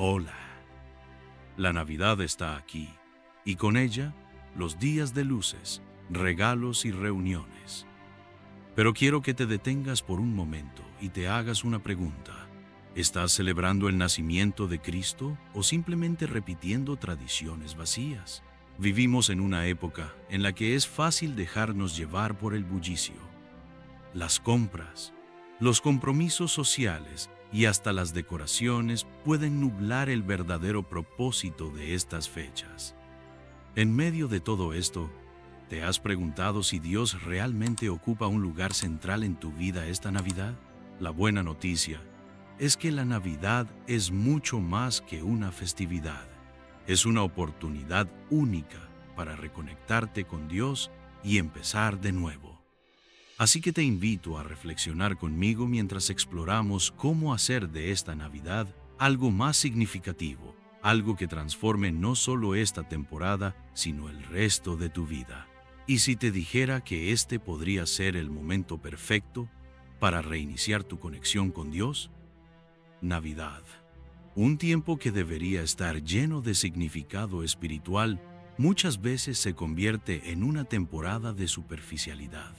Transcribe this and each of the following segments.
Hola. La Navidad está aquí, y con ella los días de luces, regalos y reuniones. Pero quiero que te detengas por un momento y te hagas una pregunta. ¿Estás celebrando el nacimiento de Cristo o simplemente repitiendo tradiciones vacías? Vivimos en una época en la que es fácil dejarnos llevar por el bullicio. Las compras, los compromisos sociales y hasta las decoraciones pueden nublar el verdadero propósito de estas fechas. En medio de todo esto, ¿te has preguntado si Dios realmente ocupa un lugar central en tu vida esta Navidad? La buena noticia es que la Navidad es mucho más que una festividad. Es una oportunidad única para reconectarte con Dios y empezar de nuevo. Así que te invito a reflexionar conmigo mientras exploramos cómo hacer de esta Navidad algo más significativo, algo que transforme no solo esta temporada, sino el resto de tu vida. Y si te dijera que este podría ser el momento perfecto para reiniciar tu conexión con Dios, Navidad, un tiempo que debería estar lleno de significado espiritual, muchas veces se convierte en una temporada de superficialidad.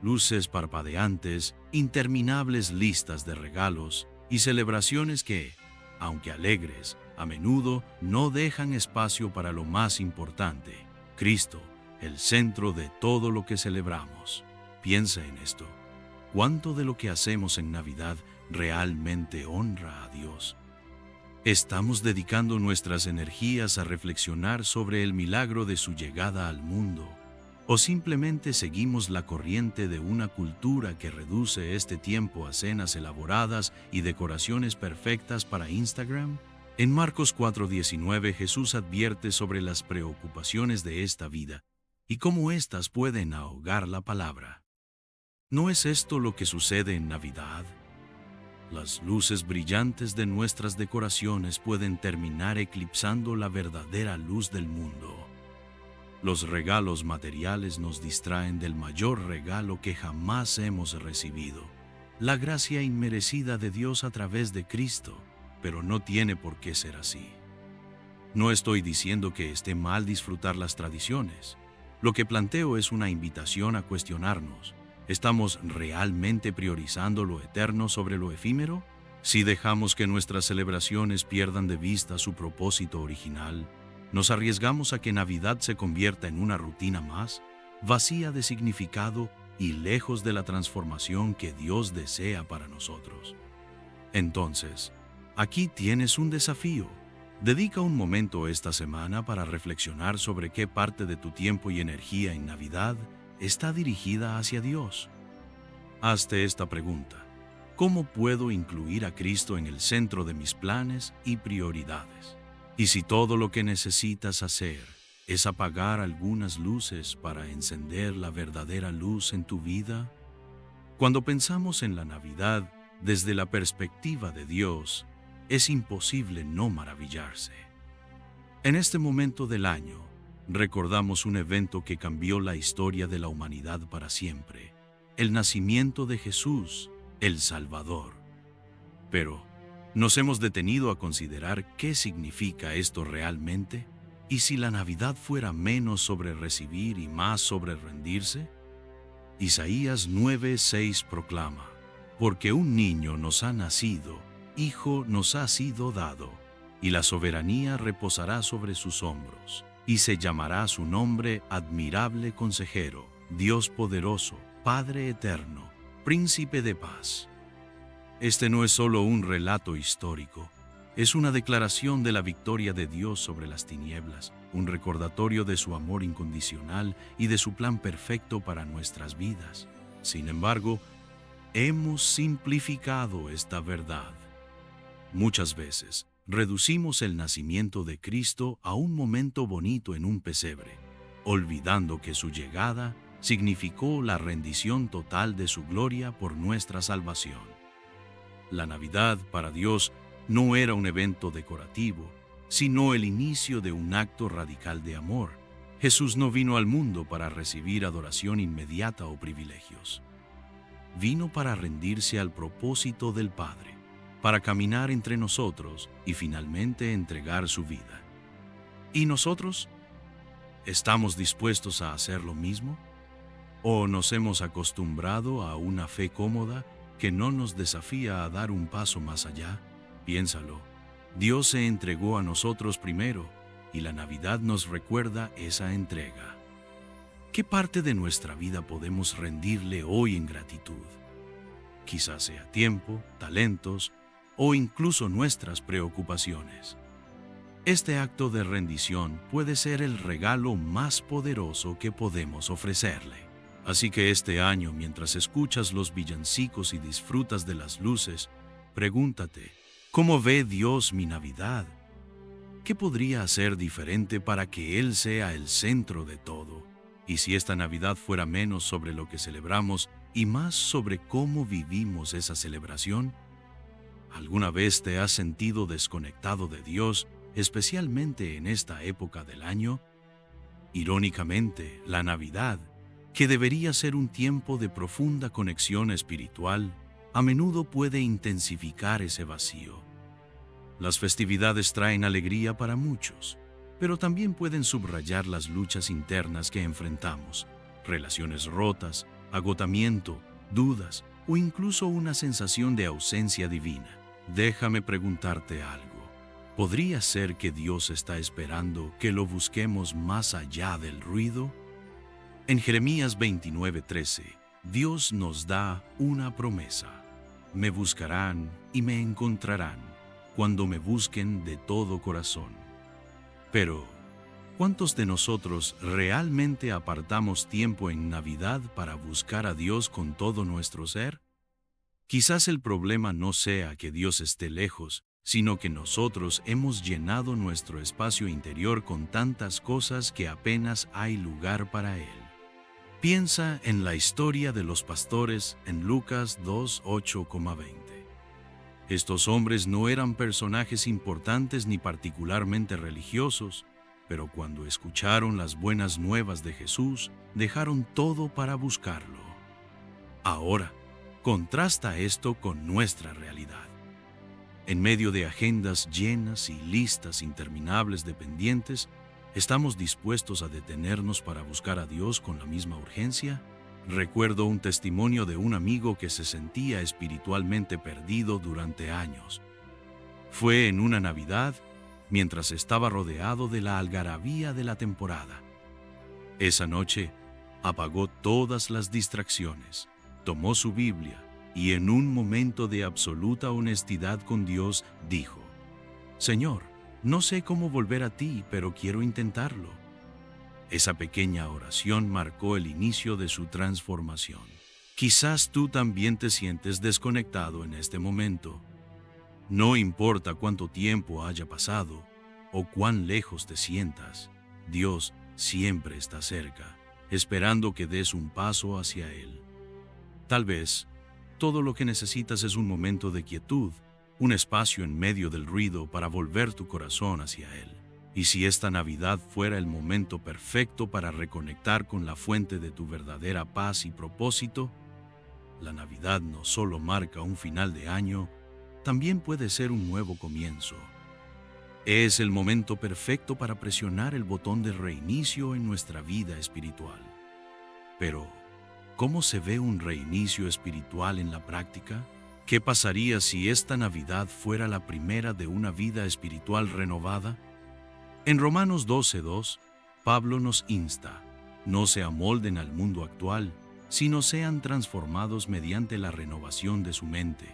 Luces parpadeantes, interminables listas de regalos y celebraciones que, aunque alegres, a menudo no dejan espacio para lo más importante, Cristo, el centro de todo lo que celebramos. Piensa en esto. ¿Cuánto de lo que hacemos en Navidad realmente honra a Dios? ¿Estamos dedicando nuestras energías a reflexionar sobre el milagro de su llegada al mundo? ¿O simplemente seguimos la corriente de una cultura que reduce este tiempo a cenas elaboradas y decoraciones perfectas para Instagram? En Marcos 4:19 Jesús advierte sobre las preocupaciones de esta vida y cómo éstas pueden ahogar la palabra. ¿No es esto lo que sucede en Navidad? Las luces brillantes de nuestras decoraciones pueden terminar eclipsando la verdadera luz del mundo. Los regalos materiales nos distraen del mayor regalo que jamás hemos recibido, la gracia inmerecida de Dios a través de Cristo, pero no tiene por qué ser así. No estoy diciendo que esté mal disfrutar las tradiciones. Lo que planteo es una invitación a cuestionarnos. ¿Estamos realmente priorizando lo eterno sobre lo efímero? Si dejamos que nuestras celebraciones pierdan de vista su propósito original, nos arriesgamos a que Navidad se convierta en una rutina más, vacía de significado y lejos de la transformación que Dios desea para nosotros. Entonces, aquí tienes un desafío. Dedica un momento esta semana para reflexionar sobre qué parte de tu tiempo y energía en Navidad está dirigida hacia Dios. Hazte esta pregunta: ¿cómo puedo incluir a Cristo en el centro de mis planes y prioridades? Y si todo lo que necesitas hacer es apagar algunas luces para encender la verdadera luz en tu vida, cuando pensamos en la Navidad desde la perspectiva de Dios, es imposible no maravillarse. En este momento del año, recordamos un evento que cambió la historia de la humanidad para siempre: el nacimiento de Jesús, el Salvador. Pero, ¿nos hemos detenido a considerar qué significa esto realmente? ¿Y si la Navidad fuera menos sobre recibir y más sobre rendirse? Isaías 9:6 proclama: porque un niño nos ha nacido, hijo nos ha sido dado, y la soberanía reposará sobre sus hombros, y se llamará su nombre Admirable Consejero, Dios Poderoso, Padre Eterno, Príncipe de Paz. Este no es solo un relato histórico, es una declaración de la victoria de Dios sobre las tinieblas, un recordatorio de su amor incondicional y de su plan perfecto para nuestras vidas. Sin embargo, hemos simplificado esta verdad. Muchas veces, reducimos el nacimiento de Cristo a un momento bonito en un pesebre, olvidando que su llegada significó la rendición total de su gloria por nuestra salvación. La Navidad, para Dios, no era un evento decorativo, sino el inicio de un acto radical de amor. Jesús no vino al mundo para recibir adoración inmediata o privilegios. Vino para rendirse al propósito del Padre, para caminar entre nosotros y finalmente entregar su vida. ¿Y nosotros? ¿Estamos dispuestos a hacer lo mismo? ¿O nos hemos acostumbrado a una fe cómoda que no nos desafía a dar un paso más allá? Piénsalo. Dios se entregó a nosotros primero y la Navidad nos recuerda esa entrega. ¿Qué parte de nuestra vida podemos rendirle hoy en gratitud? Quizás sea tiempo, talentos o incluso nuestras preocupaciones. Este acto de rendición puede ser el regalo más poderoso que podemos ofrecerle. Así que este año, mientras escuchas los villancicos y disfrutas de las luces, pregúntate, ¿cómo ve Dios mi Navidad? ¿Qué podría hacer diferente para que Él sea el centro de todo? Y si esta Navidad fuera menos sobre lo que celebramos y más sobre cómo vivimos esa celebración, ¿alguna vez te has sentido desconectado de Dios, especialmente en esta época del año? Irónicamente, la Navidad, que debería ser un tiempo de profunda conexión espiritual, a menudo puede intensificar ese vacío. Las festividades traen alegría para muchos, pero también pueden subrayar las luchas internas que enfrentamos, relaciones rotas, agotamiento, dudas o incluso una sensación de ausencia divina. Déjame preguntarte algo. ¿Podría ser que Dios está esperando que lo busquemos más allá del ruido? En Jeremías 29:13, Dios nos da una promesa. Me buscarán y me encontrarán cuando me busquen de todo corazón. Pero, ¿cuántos de nosotros realmente apartamos tiempo en Navidad para buscar a Dios con todo nuestro ser? Quizás el problema no sea que Dios esté lejos, sino que nosotros hemos llenado nuestro espacio interior con tantas cosas que apenas hay lugar para Él. Piensa en la historia de los pastores en Lucas 2:8-20. Estos hombres no eran personajes importantes ni particularmente religiosos, pero cuando escucharon las buenas nuevas de Jesús, dejaron todo para buscarlo. Ahora, contrasta esto con nuestra realidad. En medio de agendas llenas y listas interminables de pendientes, ¿estamos dispuestos a detenernos para buscar a Dios con la misma urgencia? Recuerdo un testimonio de un amigo que se sentía espiritualmente perdido durante años. Fue en una Navidad, mientras estaba rodeado de la algarabía de la temporada. Esa noche, apagó todas las distracciones, tomó su Biblia y en un momento de absoluta honestidad con Dios dijo: Señor, no sé cómo volver a ti, pero quiero intentarlo. Esa pequeña oración marcó el inicio de su transformación. Quizás tú también te sientes desconectado en este momento. No importa cuánto tiempo haya pasado o cuán lejos te sientas, Dios siempre está cerca, esperando que des un paso hacia Él. Tal vez, todo lo que necesitas es un momento de quietud, un espacio en medio del ruido para volver tu corazón hacia Él. Y si esta Navidad fuera el momento perfecto para reconectar con la fuente de tu verdadera paz y propósito, la Navidad no solo marca un final de año, también puede ser un nuevo comienzo. Es el momento perfecto para presionar el botón de reinicio en nuestra vida espiritual. Pero, ¿cómo se ve un reinicio espiritual en la práctica? ¿Qué pasaría si esta Navidad fuera la primera de una vida espiritual renovada? En Romanos 12:2, Pablo nos insta: no se amolden al mundo actual, sino sean transformados mediante la renovación de su mente.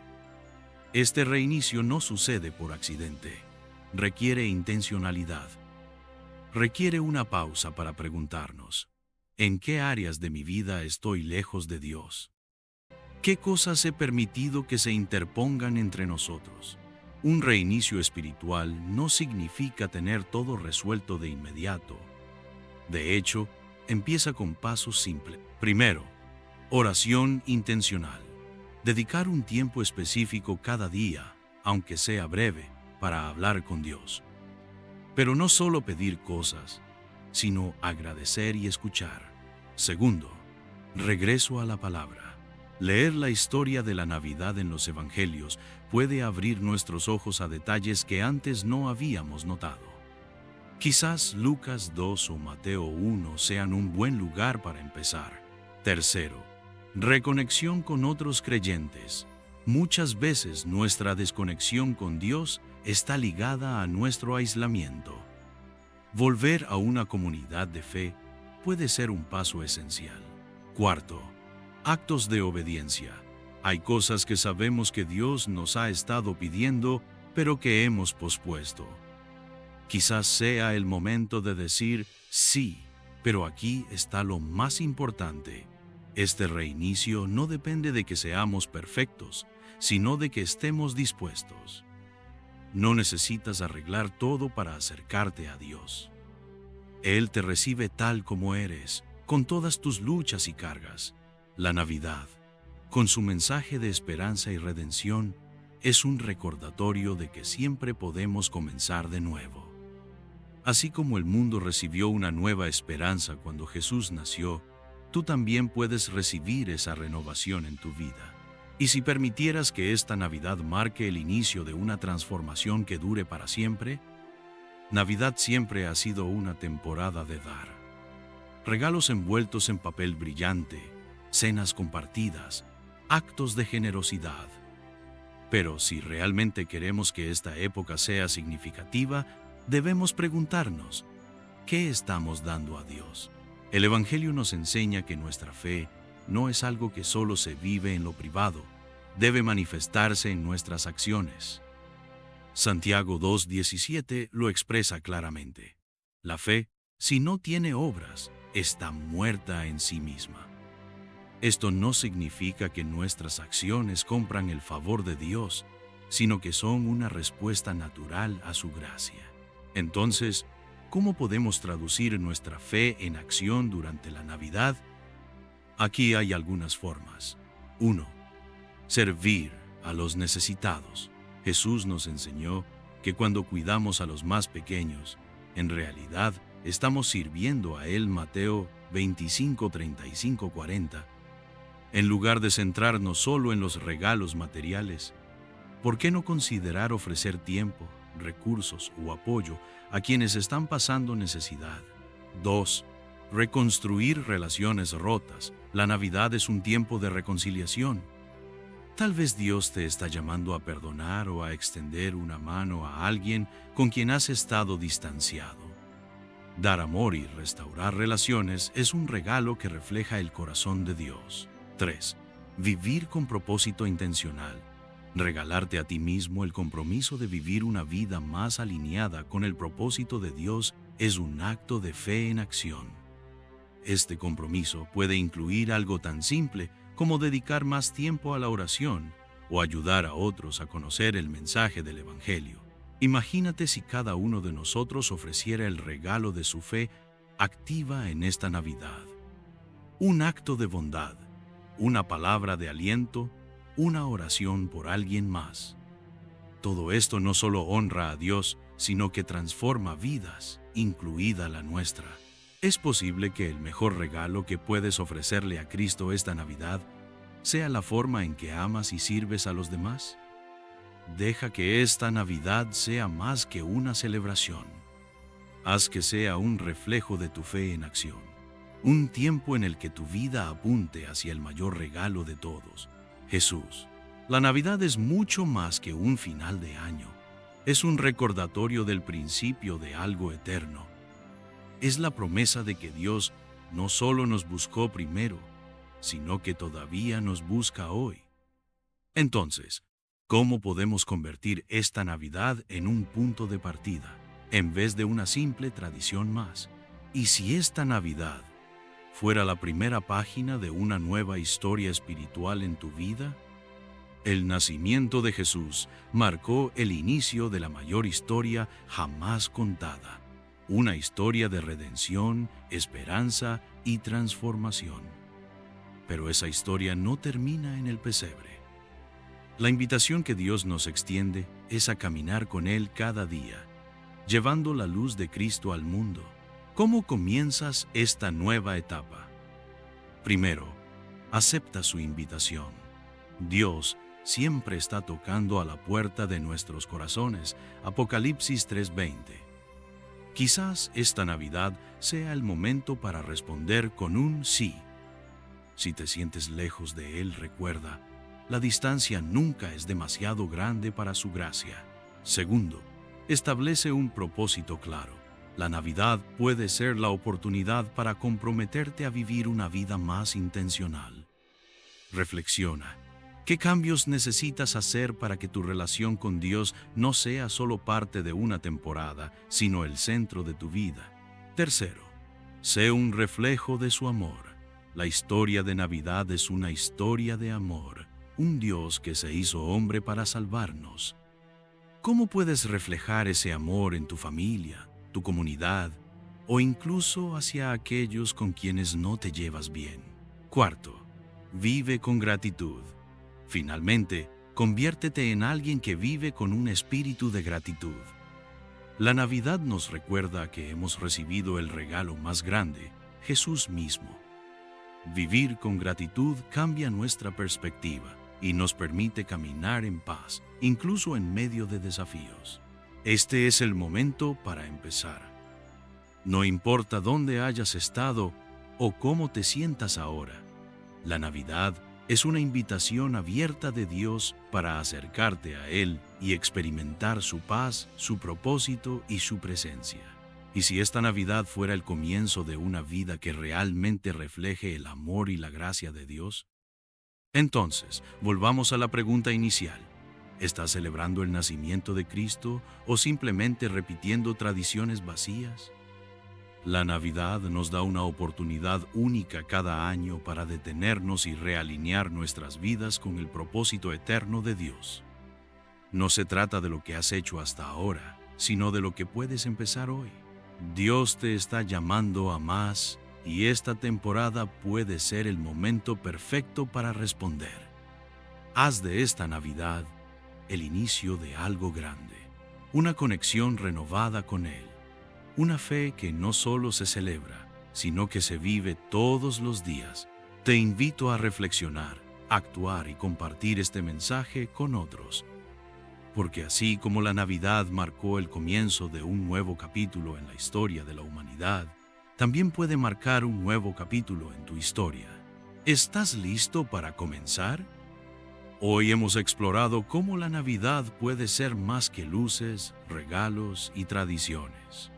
Este reinicio no sucede por accidente, requiere intencionalidad. Requiere una pausa para preguntarnos: ¿en qué áreas de mi vida estoy lejos de Dios? ¿Qué cosas he permitido que se interpongan entre nosotros? Un reinicio espiritual no significa tener todo resuelto de inmediato. De hecho, empieza con pasos simples. Primero, oración intencional. Dedicar un tiempo específico cada día, aunque sea breve, para hablar con Dios. Pero no solo pedir cosas, sino agradecer y escuchar. Segundo, regreso a la palabra. Leer la historia de la Navidad en los Evangelios puede abrir nuestros ojos a detalles que antes no habíamos notado. Quizás Lucas 2 o Mateo 1 sean un buen lugar para empezar. Tercero, reconexión con otros creyentes. Muchas veces nuestra desconexión con Dios está ligada a nuestro aislamiento. Volver a una comunidad de fe puede ser un paso esencial. Cuarto, actos de obediencia. Hay cosas que sabemos que Dios nos ha estado pidiendo, pero que hemos pospuesto. Quizás sea el momento de decir sí, pero aquí está lo más importante. Este reinicio no depende de que seamos perfectos, sino de que estemos dispuestos. No necesitas arreglar todo para acercarte a Dios. Él te recibe tal como eres, con todas tus luchas y cargas. La Navidad, con su mensaje de esperanza y redención, es un recordatorio de que siempre podemos comenzar de nuevo. Así como el mundo recibió una nueva esperanza cuando Jesús nació, tú también puedes recibir esa renovación en tu vida. Y si permitieras que esta Navidad marque el inicio de una transformación que dure para siempre, Navidad siempre ha sido una temporada de dar. Regalos envueltos en papel brillante, cenas compartidas, actos de generosidad. Pero si realmente queremos que esta época sea significativa, debemos preguntarnos, ¿qué estamos dando a Dios? El Evangelio nos enseña que nuestra fe no es algo que solo se vive en lo privado, debe manifestarse en nuestras acciones. Santiago 2:17 lo expresa claramente. La fe, si no tiene obras, está muerta en sí misma. Esto no significa que nuestras acciones compran el favor de Dios, sino que son una respuesta natural a su gracia. Entonces, ¿cómo podemos traducir nuestra fe en acción durante la Navidad? Aquí hay algunas formas. 1. Servir a los necesitados. Jesús nos enseñó que cuando cuidamos a los más pequeños, en realidad estamos sirviendo a Él. Mateo 25, 35, 40. En lugar de centrarnos solo en los regalos materiales, ¿por qué no considerar ofrecer tiempo, recursos o apoyo a quienes están pasando necesidad? 2. Reconstruir relaciones rotas. La Navidad es un tiempo de reconciliación. Tal vez Dios te está llamando a perdonar o a extender una mano a alguien con quien has estado distanciado. Dar amor y restaurar relaciones es un regalo que refleja el corazón de Dios. 3. Vivir con propósito intencional. Regalarte a ti mismo el compromiso de vivir una vida más alineada con el propósito de Dios es un acto de fe en acción. Este compromiso puede incluir algo tan simple como dedicar más tiempo a la oración o ayudar a otros a conocer el mensaje del Evangelio. Imagínate si cada uno de nosotros ofreciera el regalo de su fe activa en esta Navidad. Un acto de bondad, una palabra de aliento, una oración por alguien más. Todo esto no solo honra a Dios, sino que transforma vidas, incluida la nuestra. Es posible que el mejor regalo que puedes ofrecerle a Cristo esta Navidad sea la forma en que amas y sirves a los demás. Deja que esta Navidad sea más que una celebración. Haz que sea un reflejo de tu fe en acción. Un tiempo en el que tu vida apunte hacia el mayor regalo de todos, Jesús. La Navidad es mucho más que un final de año. Es un recordatorio del principio de algo eterno. Es la promesa de que Dios no solo nos buscó primero, sino que todavía nos busca hoy. Entonces, ¿cómo podemos convertir esta Navidad en un punto de partida, en vez de una simple tradición más? Y si esta Navidad fuera la primera página de una nueva historia espiritual en tu vida, el nacimiento de Jesús marcó el inicio de la mayor historia jamás contada, una historia de redención, esperanza y transformación. Pero esa historia no termina en el pesebre. La invitación que Dios nos extiende es a caminar con Él cada día, llevando la luz de Cristo al mundo. ¿Cómo comienzas esta nueva etapa? Primero, Acepta su invitación. Dios siempre está tocando a la puerta de nuestros corazones. Apocalipsis 3:20. Quizás esta Navidad sea el momento para responder con un sí. Si te sientes lejos de Él, recuerda, la distancia nunca es demasiado grande para su gracia. Segundo, establece un propósito claro. La Navidad puede ser la oportunidad para comprometerte a vivir una vida más intencional. Reflexiona. ¿Qué cambios necesitas hacer para que tu relación con Dios no sea solo parte de una temporada, sino el centro de tu vida? Tercero, sé un reflejo de su amor. La historia de Navidad es una historia de amor, un Dios que se hizo hombre para salvarnos. ¿Cómo puedes reflejar ese amor en tu familia, tu comunidad o incluso hacia aquellos con quienes no te llevas bien? Cuarto, vive con gratitud. Finalmente, conviértete en alguien que vive con un espíritu de gratitud. La Navidad nos recuerda que hemos recibido el regalo más grande, Jesús mismo. Vivir con gratitud cambia nuestra perspectiva y nos permite caminar en paz, incluso en medio de desafíos. Este es el momento para empezar. No importa dónde hayas estado o cómo te sientas ahora, la Navidad es una invitación abierta de Dios para acercarte a Él y experimentar su paz, su propósito y su presencia. Y si esta Navidad fuera el comienzo de una vida que realmente refleje el amor y la gracia de Dios, entonces volvamos a la pregunta inicial. ¿Estás celebrando el nacimiento de Cristo o simplemente repitiendo tradiciones vacías? La Navidad nos da una oportunidad única cada año para detenernos y realinear nuestras vidas con el propósito eterno de Dios. No se trata de lo que has hecho hasta ahora, sino de lo que puedes empezar hoy. Dios te está llamando a más y esta temporada puede ser el momento perfecto para responder. Haz de esta Navidad el inicio de algo grande, una conexión renovada con Él. Una fe que no solo se celebra, sino que se vive todos los días. Te invito a reflexionar, actuar y compartir este mensaje con otros. Porque así como la Navidad marcó el comienzo de un nuevo capítulo en la historia de la humanidad, también puede marcar un nuevo capítulo en tu historia. ¿Estás listo para comenzar? Hoy hemos explorado cómo la Navidad puede ser más que luces, regalos y tradiciones.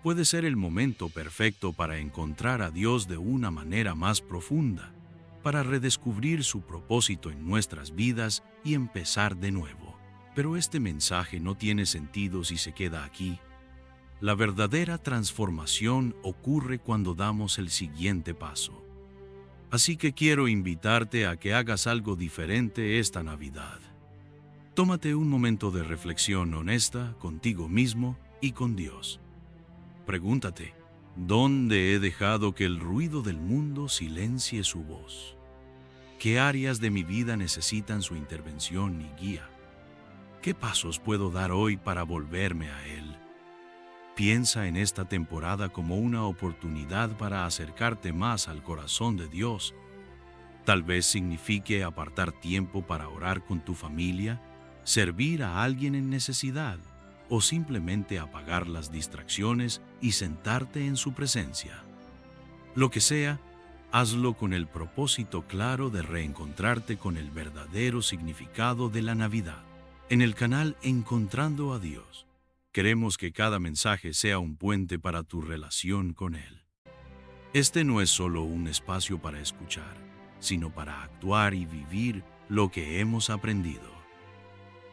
Puede ser el momento perfecto para encontrar a Dios de una manera más profunda, para redescubrir su propósito en nuestras vidas y empezar de nuevo. Pero este mensaje no tiene sentido si se queda aquí. La verdadera transformación ocurre cuando damos el siguiente paso. Así que quiero invitarte a que hagas algo diferente esta Navidad. Tómate un momento de reflexión honesta contigo mismo y con Dios. Pregúntate, ¿dónde he dejado que el ruido del mundo silencie su voz? ¿Qué áreas de mi vida necesitan su intervención y guía? ¿Qué pasos puedo dar hoy para volverme a Él? Piensa en esta temporada como una oportunidad para acercarte más al corazón de Dios. Tal vez signifique apartar tiempo para orar con tu familia, servir a alguien en necesidad, o simplemente apagar las distracciones y sentarte en su presencia. Lo que sea, hazlo con el propósito claro de reencontrarte con el verdadero significado de la Navidad. En el canal Encontrando a Dios, queremos que cada mensaje sea un puente para tu relación con Él. Este no es solo un espacio para escuchar, sino para actuar y vivir lo que hemos aprendido.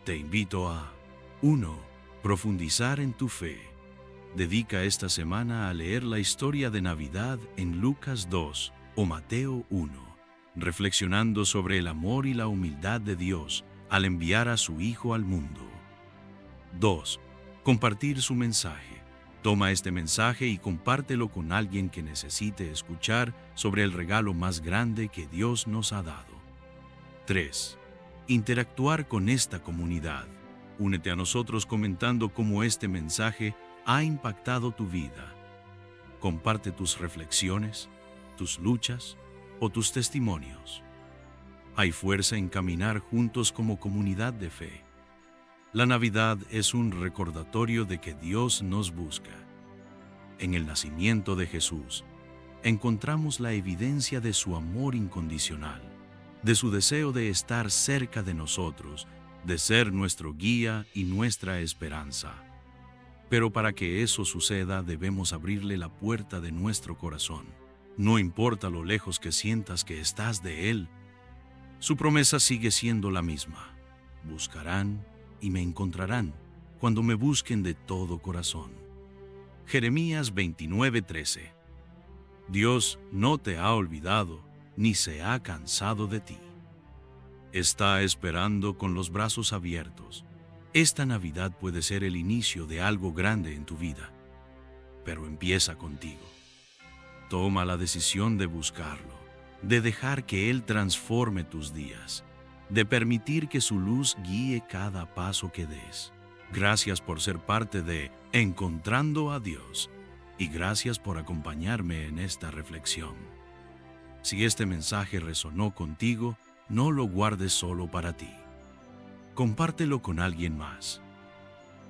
Te invito a 1. Profundizar en tu fe. Dedica esta semana a leer la historia de Navidad en Lucas 2 o Mateo 1, reflexionando sobre el amor y la humildad de Dios al enviar a su Hijo al mundo. 2. Compartir su mensaje. Toma este mensaje y compártelo con alguien que necesite escuchar sobre el regalo más grande que Dios nos ha dado. 3. Interactuar con esta comunidad. Únete a nosotros comentando cómo este mensaje ha impactado tu vida. Comparte tus reflexiones, tus luchas o tus testimonios. Hay fuerza en caminar juntos como comunidad de fe. La Navidad es un recordatorio de que Dios nos busca. En el nacimiento de Jesús, encontramos la evidencia de su amor incondicional, de su deseo de estar cerca de nosotros, de ser nuestro guía y nuestra esperanza. Pero para que eso suceda, debemos abrirle la puerta de nuestro corazón. No importa lo lejos que sientas que estás de Él, su promesa sigue siendo la misma. Buscarán y me encontrarán cuando me busquen de todo corazón. Jeremías 29:13. Dios no te ha olvidado ni se ha cansado de ti. Está esperando con los brazos abiertos. Esta Navidad puede ser el inicio de algo grande en tu vida, pero empieza contigo. Toma la decisión de buscarlo, de dejar que Él transforme tus días, de permitir que su luz guíe cada paso que des. Gracias por ser parte de Encontrando a Dios y gracias por acompañarme en esta reflexión. Si este mensaje resonó contigo, no lo guardes solo para ti. Compártelo con alguien más.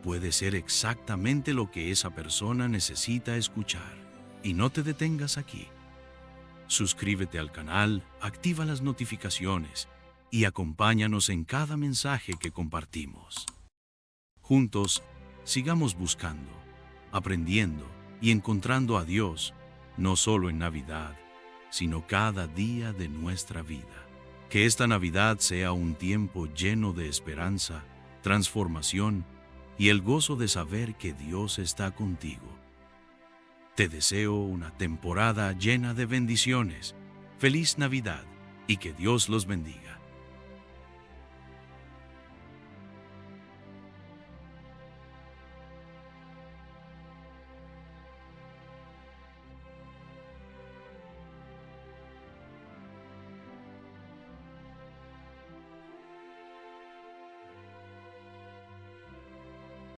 Puede ser exactamente lo que esa persona necesita escuchar. Y no te detengas aquí. Suscríbete al canal, activa las notificaciones y acompáñanos en cada mensaje que compartimos. Juntos, sigamos buscando, aprendiendo y encontrando a Dios, no solo en Navidad, sino cada día de nuestra vida. Que esta Navidad sea un tiempo lleno de esperanza, transformación y el gozo de saber que Dios está contigo. Te deseo una temporada llena de bendiciones. Feliz Navidad y que Dios los bendiga.